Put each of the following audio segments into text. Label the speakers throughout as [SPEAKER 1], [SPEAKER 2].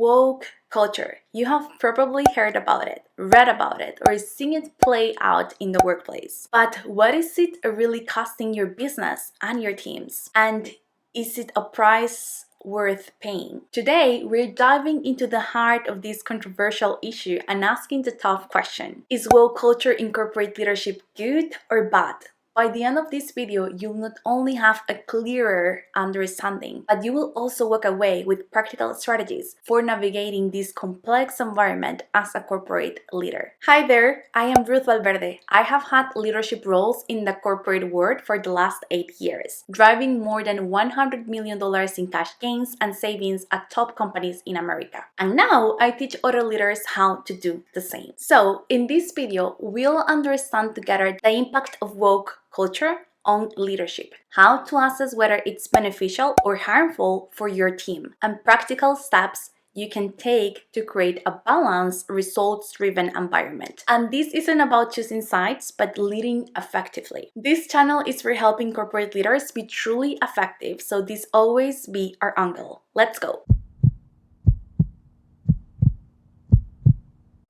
[SPEAKER 1] Woke culture. You have probably heard about it, read about it, or seen it play out in the workplace. But what is it really costing your business and your teams? And is it a price worth paying? Today, we're diving into the heart of this controversial issue and asking the tough question: is woke culture in corporate leadership good or bad? By the end of this video, you'll not only have a clearer understanding, but you will also walk away with practical strategies for navigating this complex environment as a corporate leader. Hi there, I am Ruth Valverde. I have had leadership roles in the corporate world for the last 8 years, driving more than $100 million in cash gains and savings at top companies in America. And now I teach other leaders how to do the same. So in this video, we'll understand together the impact of woke culture on leadership, how to assess whether it's beneficial or harmful for your team, and practical steps you can take to create a balanced, results-driven environment. And this isn't about choosing sides, but leading effectively. This channel is for helping corporate leaders be truly effective, so this always be our angle. Let's go.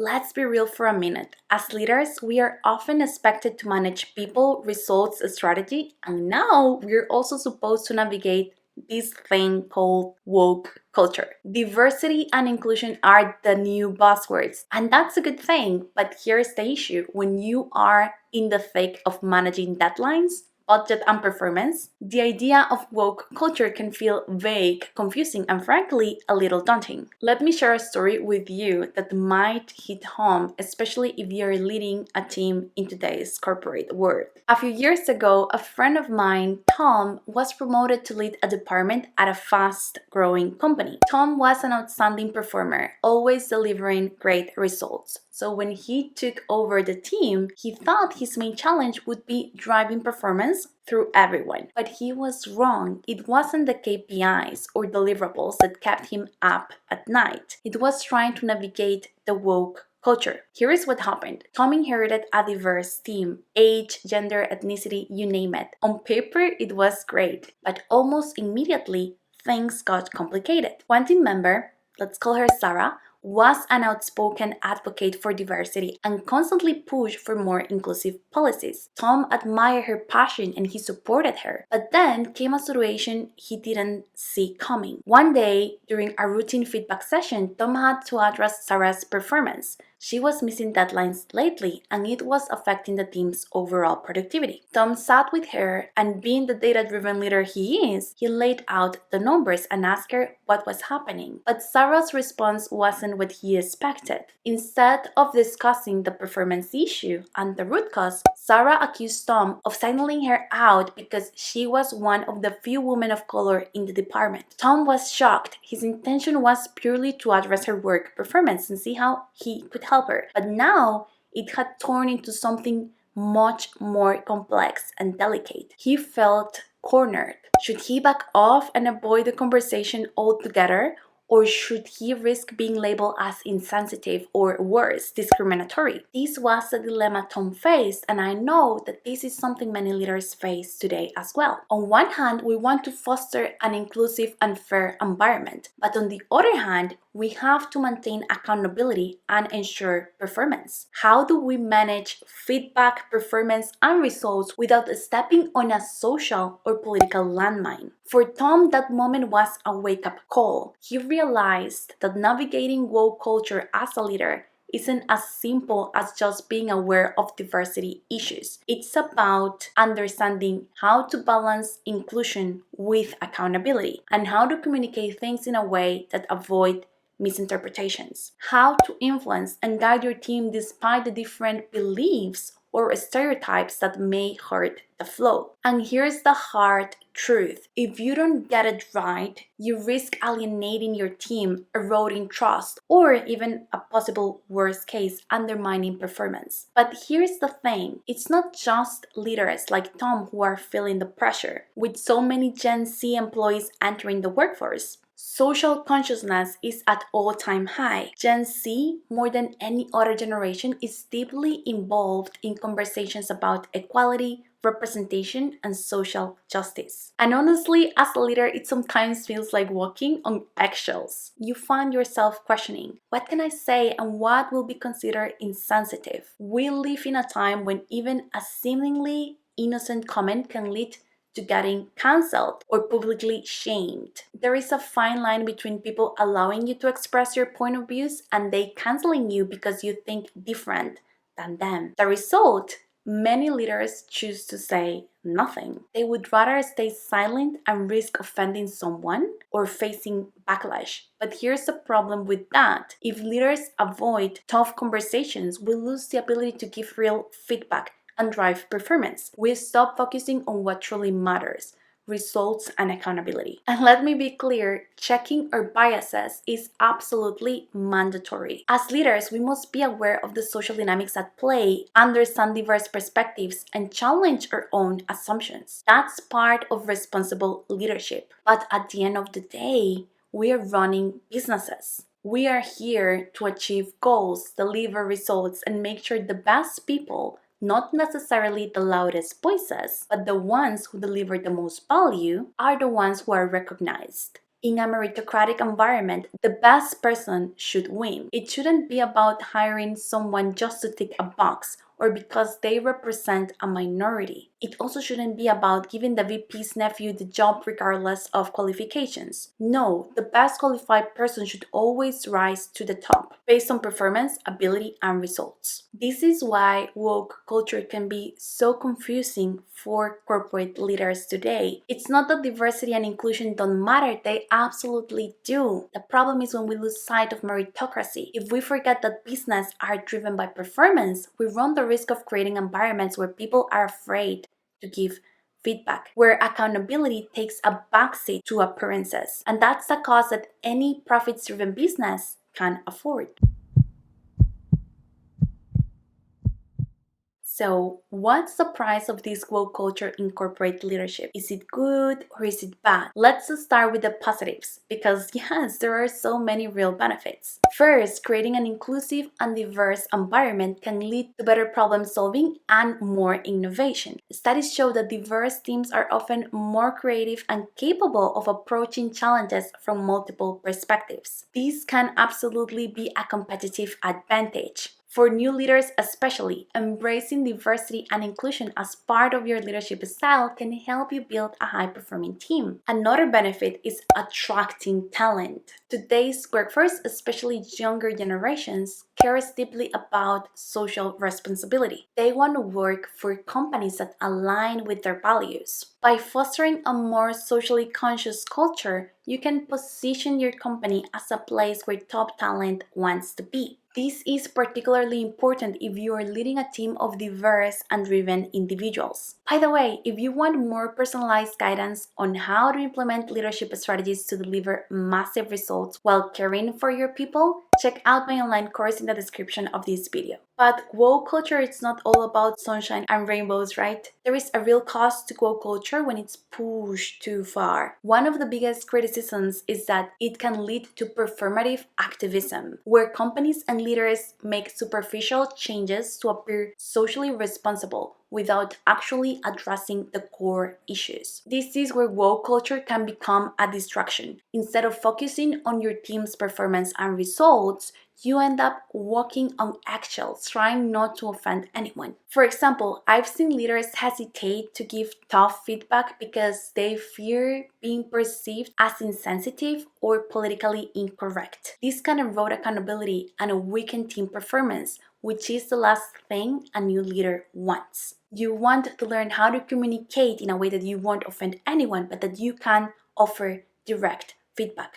[SPEAKER 1] Let's be real for a minute. As leaders, we are often expected to manage people, results, strategy, and now we're also supposed to navigate this thing called woke culture. Diversity and inclusion are the new buzzwords, and that's a good thing, but here's the issue. When you are in the thick of managing deadlines, budget, and performance, the idea of woke culture can feel vague, confusing, and frankly, a little daunting. Let me share a story with you that might hit home, especially if you're leading a team in today's corporate world. A few years ago, a friend of mine, Tom, was promoted to lead a department at a fast-growing company. Tom was an outstanding performer, always delivering great results. So when he took over the team, he thought his main challenge would be driving performance through everyone. But he was wrong. It wasn't the KPIs or deliverables that kept him up at night. It was trying to navigate the woke culture. Here is what happened. Tom inherited a diverse team: age, gender, ethnicity, you name it. On paper, it was great, but almost immediately, things got complicated. One team member, let's call her Sarah, was an outspoken advocate for diversity and constantly pushed for more inclusive policies. Tom admired her passion and he supported her. But then came a situation he didn't see coming. One day, during a routine feedback session, Tom had to address Sarah's performance. She was missing deadlines lately, and it was affecting the team's overall productivity. Tom sat with her, and being the data-driven leader he is, he laid out the numbers and asked her what was happening. But Sarah's response wasn't what he expected. Instead of discussing the performance issue and the root cause, Sarah accused Tom of signaling her out because she was one of the few women of color in the department. Tom was shocked. His intention was purely to address her work performance and see how he could help her. But now it had turned into something much more complex and delicate. He felt cornered. Should he back off and avoid the conversation altogether? Or should he risk being labeled as insensitive or worse, discriminatory? This was the dilemma Tom faced, and I know that this is something many leaders face today as well. On one hand, we want to foster an inclusive and fair environment, but on the other hand, we have to maintain accountability and ensure performance. How do we manage feedback, performance, and results without stepping on a social or political landmine? For Tom, that moment was a wake-up call. He realized that navigating woke culture as a leader isn't as simple as just being aware of diversity issues. It's about understanding how to balance inclusion with accountability and how to communicate things in a way that avoid misinterpretations. How to influence and guide your team despite the different beliefs or stereotypes that may hurt the flow. And here's the hard truth. If you don't get it right, you risk alienating your team, eroding trust, or even a possible worst case, undermining performance. But here's the thing. It's not just leaders like Tom who are feeling the pressure. With so many Gen Z employees entering the workforce, social consciousness is at all-time high. Gen Z, more than any other generation, is deeply involved in conversations about equality, representation, and social justice. And honestly, as a leader, it sometimes feels like walking on eggshells. You find yourself questioning, what can I say and what will be considered insensitive? We live in a time when even a seemingly innocent comment can lead to getting cancelled or publicly shamed. There is a fine line between people allowing you to express your point of views and they canceling you because you think different than them. The result, many leaders choose to say nothing. They would rather stay silent and risk offending someone or facing backlash. But here's the problem with that. If leaders avoid tough conversations, we lose the ability to give real feedback and drive performance. We stop focusing on what truly matters, results and accountability. And let me be clear, checking our biases is absolutely mandatory. As leaders, we must be aware of the social dynamics at play, understand diverse perspectives, and challenge our own assumptions. That's part of responsible leadership. But at the end of the day, we are running businesses. We are here to achieve goals, deliver results, and make sure the best people, not necessarily the loudest voices, but the ones who deliver the most value, are the ones who are recognized. In a meritocratic environment, the best person should win. It shouldn't be about hiring someone just to tick a box or because they represent a minority. It also shouldn't be about giving the VP's nephew the job regardless of qualifications. No, the best qualified person should always rise to the top based on performance, ability, and results. This is why woke culture can be so confusing for corporate leaders today. It's not that diversity and inclusion don't matter, they absolutely do. The problem is when we lose sight of meritocracy. If we forget that business are driven by performance, we run the risk of creating environments where people are afraid to give feedback, where accountability takes a backseat to appearances. And that's the cost that any profit-driven business can afford. So, what's the price of this woke culture in corporate leadership? Is it good or is it bad? Let's start with the positives because, yes, there are so many real benefits. First, creating an inclusive and diverse environment can lead to better problem solving and more innovation. Studies show that diverse teams are often more creative and capable of approaching challenges from multiple perspectives. This can absolutely be a competitive advantage. For new leaders especially, embracing diversity and inclusion as part of your leadership style can help you build a high-performing team. Another benefit is attracting talent. Today's workforce, especially younger generations, cares deeply about social responsibility. They want to work for companies that align with their values. By fostering a more socially conscious culture, you can position your company as a place where top talent wants to be. This is particularly important if you are leading a team of diverse and driven individuals. By the way, if you want more personalized guidance on how to implement leadership strategies to deliver massive results while caring for your people, check out my online course in the description of this video. But woke culture is not all about sunshine and rainbows, right? There is a real cost to woke culture when it's pushed too far. One of the biggest criticisms is that it can lead to performative activism, where companies and leaders make superficial changes to appear socially responsible without actually addressing the core issues. This is where woke culture can become a distraction. Instead of focusing on your team's performance and results, you end up walking on eggshells, trying not to offend anyone. For example, I've seen leaders hesitate to give tough feedback because they fear being perceived as insensitive or politically incorrect. This can erode accountability and weaken team performance, which is the last thing a new leader wants. You want to learn how to communicate in a way that you won't offend anyone, but that you can offer direct feedback.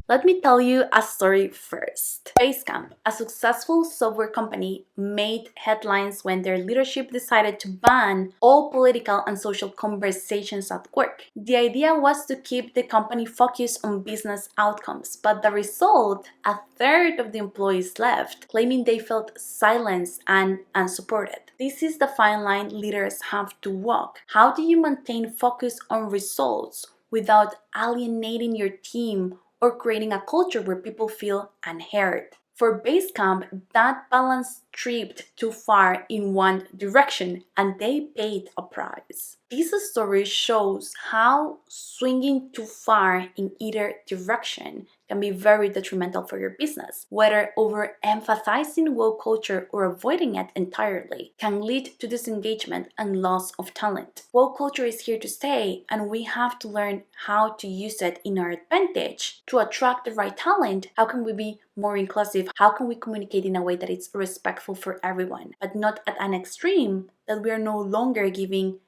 [SPEAKER 1] Let me tell you a story first. Basecamp, a successful software company, made headlines when their leadership decided to ban all political and social conversations at work. The idea was to keep the company focused on business outcomes, but the result, a third of the employees left, claiming they felt silenced and unsupported. This is the fine line leaders have to walk. How do you maintain focus on results without alienating your team or creating a culture where people feel unheard? For Basecamp, that balance tripped too far in one direction and they paid a price. This story shows how swinging too far in either direction can be very detrimental for your business. Whether overemphasizing woke culture or avoiding it entirely can lead to disengagement and loss of talent. Woke culture is here to stay, and we have to learn how to use it in our advantage to attract the right talent. How can we be more inclusive? How can we communicate in a way that is respectful for everyone, but not at an extreme that we are no longer giving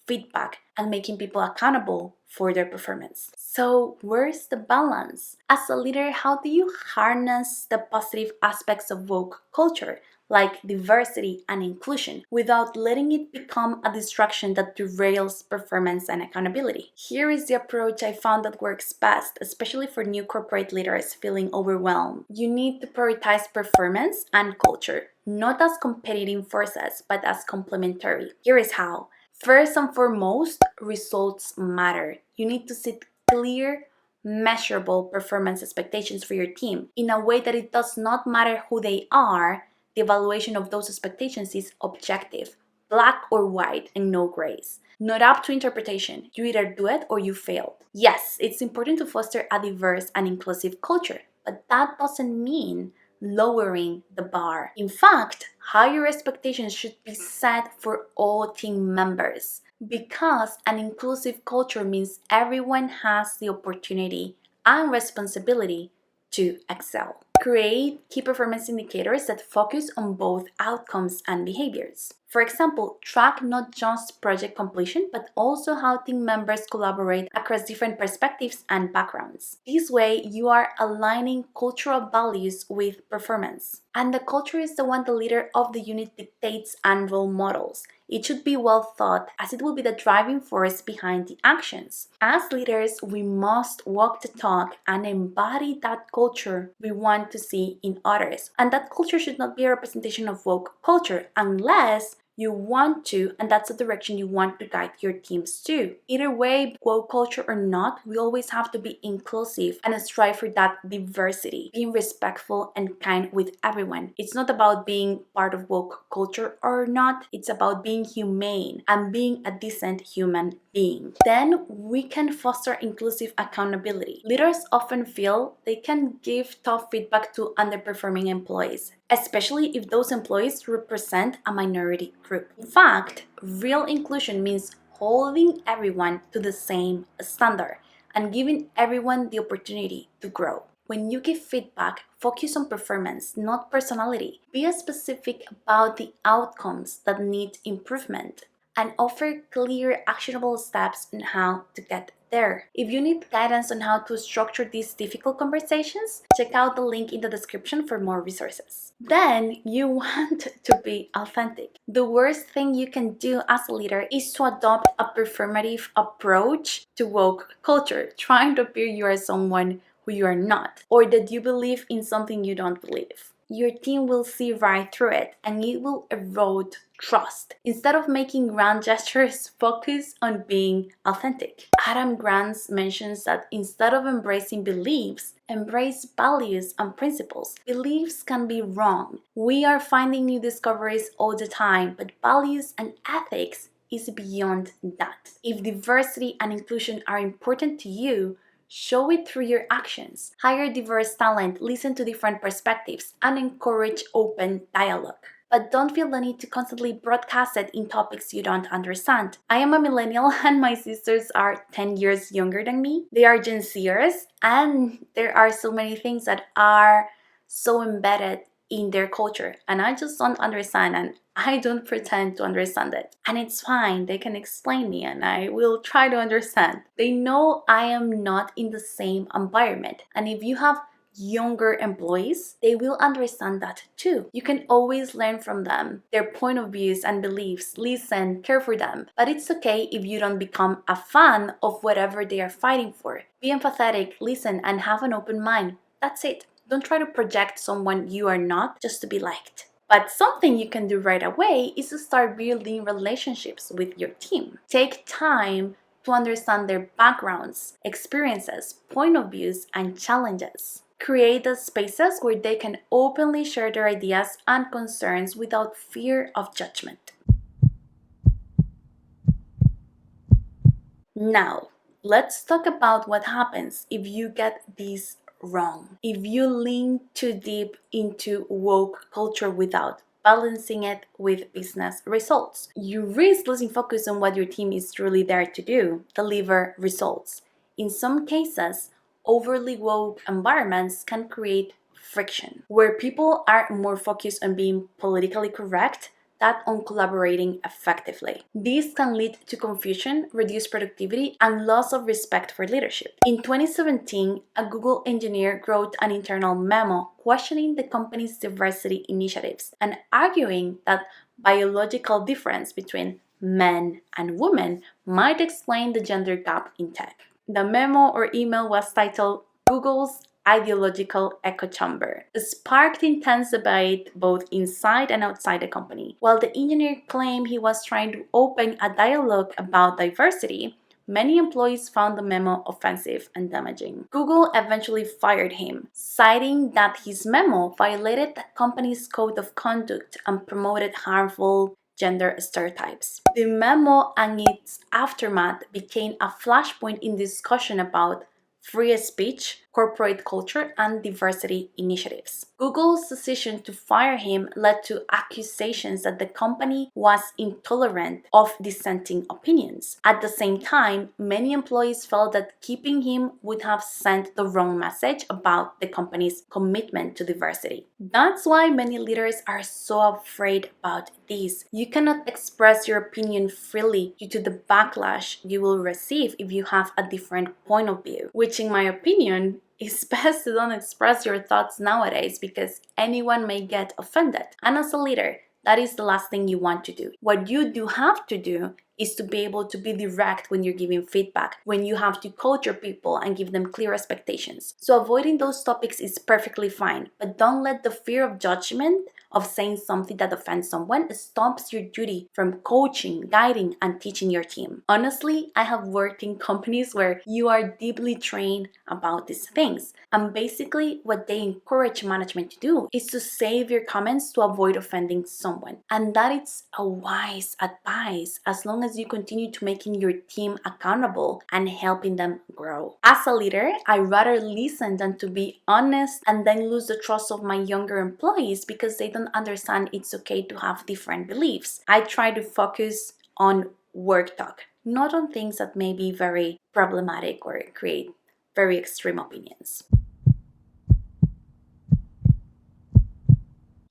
[SPEAKER 1] feedback and making people accountable for their performance? So, where's the balance? As a leader, how do you harness the positive aspects of woke culture, like diversity and inclusion, without letting it become a distraction that derails performance and accountability? Here is the approach I found that works best, especially for new corporate leaders feeling overwhelmed. You need to prioritize performance and culture, not as competing forces, but as complementary. Here is how. First and foremost, results matter. You need to set clear, measurable performance expectations for your team in a way that it does not matter who they are. The evaluation of those expectations is objective, black or white, and no grays. Not up to interpretation. You either do it or you fail. Yes, it's important to foster a diverse and inclusive culture, but that doesn't mean lowering the bar. In fact, higher expectations should be set for all team members because an inclusive culture means everyone has the opportunity and responsibility to excel. Create key performance indicators that focus on both outcomes and behaviors. For example, track not just project completion, but also how team members collaborate across different perspectives and backgrounds. This way, you are aligning cultural values with performance. And the culture is the one the leader of the unit dictates and role models. It should be well thought, as it will be the driving force behind the actions. As leaders, we must walk the talk and embody that culture we want to see in others. And that culture should not be a representation of woke culture unless you want to, and that's the direction you want to guide your teams to. Either way, woke culture or not, we always have to be inclusive and strive for that diversity, being respectful and kind with everyone. It's not about being part of woke culture or not, it's about being humane and being a decent human being. Then we can foster inclusive accountability. Leaders often feel they can give tough feedback to underperforming employees, especially if those employees represent a minority group. In fact, real inclusion means holding everyone to the same standard and giving everyone the opportunity to grow. When you give feedback, focus on performance, not personality. Be specific about the outcomes that need improvement and offer clear, actionable steps on how to get there. If you need guidance on how to structure these difficult conversations, check out the link in the description for more resources. Then you want to be authentic. The worst thing you can do as a leader is to adopt a performative approach to woke culture, trying to appear you are someone who you are not, or that you believe in something you don't believe. Your team will see right through it and it will erode trust. Instead of making grand gestures, focus on being authentic. Adam Grant mentions that instead of embracing beliefs, embrace values and principles. Beliefs can be wrong. We are finding new discoveries all the time, but values and ethics is beyond that. If diversity and inclusion are important to you, show it through your actions. Hire diverse talent, listen to different perspectives, and encourage open dialogue. But don't feel the need to constantly broadcast it in topics you don't understand. I am a millennial and my sisters are 10 years younger than me. They are Gen Zers and there are so many things that are so embedded in their culture and I just don't understand and I don't pretend to understand it. And it's fine, they can explain me and I will try to understand. They know I am not in the same environment. And if you have younger employees, they will understand that too. You can always learn from them, their point of views and beliefs, listen, care for them. But it's okay if you don't become a fan of whatever they are fighting for. Be empathetic, listen, and have an open mind. That's it. Don't try to project someone you are not just to be liked. But something you can do right away is to start building relationships with your team. Take time to understand their backgrounds, experiences, point of views, and challenges. create the spaces where they can openly share their ideas and concerns without fear of judgment. Now, let's talk about what happens if you get this wrong. If you lean too deep into woke culture without balancing it with business results, you risk losing focus on what your team is truly there to do: deliver results. In some cases, overly woke environments can create friction, where people are more focused on being politically correct that on collaborating effectively. This can lead to confusion, reduced productivity, and loss of respect for leadership. In 2017, a Google engineer wrote an internal memo questioning the company's diversity initiatives and arguing that biological difference between men and women might explain the gender gap in tech. The memo or email was titled Google's Ideological Echo Chamber. It sparked intense debate both inside and outside the company. While the engineer claimed he was trying to open a dialogue about diversity, many employees found the memo offensive and damaging. Google eventually fired him, citing that his memo violated the company's code of conduct and promoted harmful gender stereotypes. The memo and its aftermath became a flashpoint in discussion about free speech, corporate culture, and diversity initiatives. Google's decision to fire him led to accusations that the company was intolerant of dissenting opinions. At the same time, many employees felt that keeping him would have sent the wrong message about the company's commitment to diversity. That's why many leaders are so afraid about this. You cannot express your opinion freely due to the backlash you will receive if you have a different point of view, which in my opinion, it's best to don't express your thoughts nowadays because anyone may get offended. And as a leader, that is the last thing you want to do. What you do have to do is to be able to be direct when you're giving feedback, when you have to coach your people and give them clear expectations. So avoiding those topics is perfectly fine, but don't let the fear of judgment of saying something that offends someone stops your duty from coaching, guiding, and teaching your team. Honestly, I have worked in companies where you are deeply trained about these things. And basically, what they encourage management to do is to save your comments to avoid offending someone. And that is a wise advice as long as you continue to making your team accountable and helping them grow. As a leader, I rather listen than to be honest and then lose the trust of my younger employees because they don't understand it's okay to have different beliefs. I try to focus on work talk, not on things that may be very problematic or create very extreme opinions.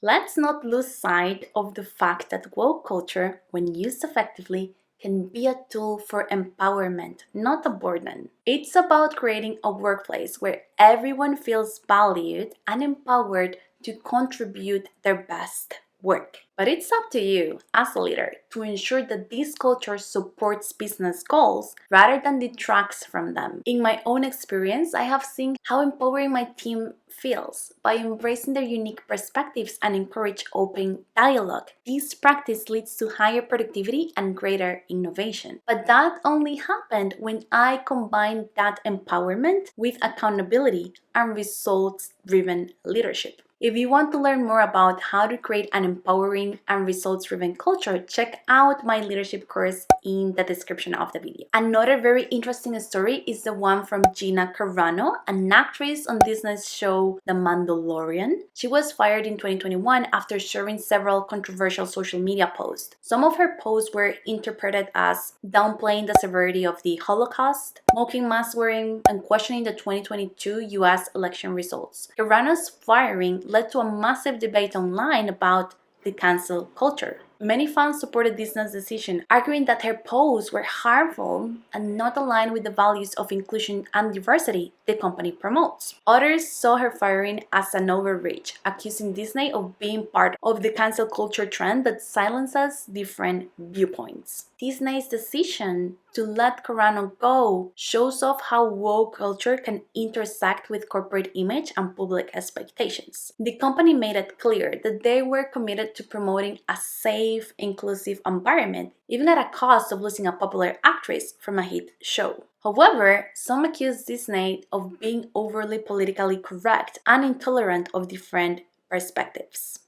[SPEAKER 1] Let's not lose sight of the fact that woke culture, when used effectively, can be a tool for empowerment, not a burden. It's about creating a workplace where everyone feels valued and empowered to contribute their best work. But it's up to you, as a leader, to ensure that this culture supports business goals rather than detracts from them. In my own experience, I have seen how empowering my team feels by embracing their unique perspectives and encourage open dialogue. This practice leads to higher productivity and greater innovation. But that only happened when I combined that empowerment with accountability and results-driven leadership. If you want to learn more about how to create an empowering and results-driven culture, check out my leadership course in the description of the video. Another very interesting story is the one from Gina Carano, an actress on Disney's show The Mandalorian. She was fired in 2021 after sharing several controversial social media posts. Some of her posts were interpreted as downplaying the severity of the Holocaust, mocking mask wearing, and questioning the 2022 US election results. Carano's firing led to a massive debate online about the cancel culture. Many fans supported Disney's decision, arguing that her posts were harmful and not aligned with the values of inclusion and diversity the company promotes. Others saw her firing as an overreach, accusing Disney of being part of the cancel culture trend that silences different viewpoints. Disney's decision to let Carano go shows off how woke culture can intersect with corporate image and public expectations. The company made it clear that they were committed to promoting a safe, inclusive environment, even at a cost of losing a popular actress from a hit show. However, some accuse Disney of being overly politically correct and intolerant of different perspectives.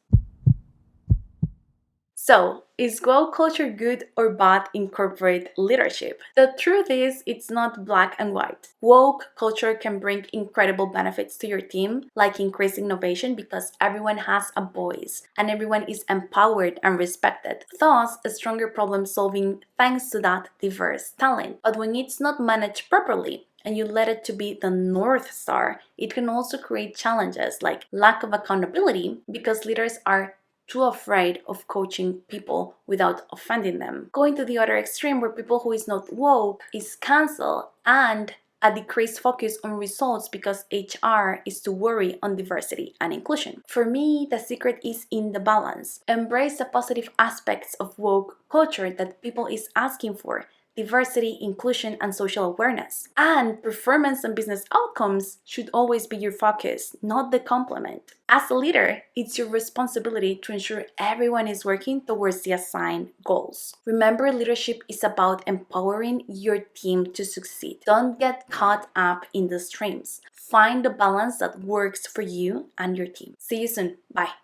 [SPEAKER 1] So, is woke culture good or bad in corporate leadership? The truth is, it's not black and white. Woke culture can bring incredible benefits to your team, like increased innovation because everyone has a voice and everyone is empowered and respected, thus, a stronger problem solving thanks to that diverse talent. But when it's not managed properly, and you let it to be the North Star, it can also create challenges like lack of accountability because leaders are too afraid of coaching people without offending them. Going to the other extreme where people who is not woke is cancelled and a decreased focus on results because HR is too worried on diversity and inclusion. For me, the secret is in the balance. Embrace the positive aspects of woke culture that people is asking for, diversity, inclusion, and social awareness. And performance and business outcomes should always be your focus, not the complement. As a leader, it's your responsibility to ensure everyone is working towards the assigned goals. Remember, leadership is about empowering your team to succeed. Don't get caught up in the streams. Find the balance that works for you and your team. See you soon. Bye.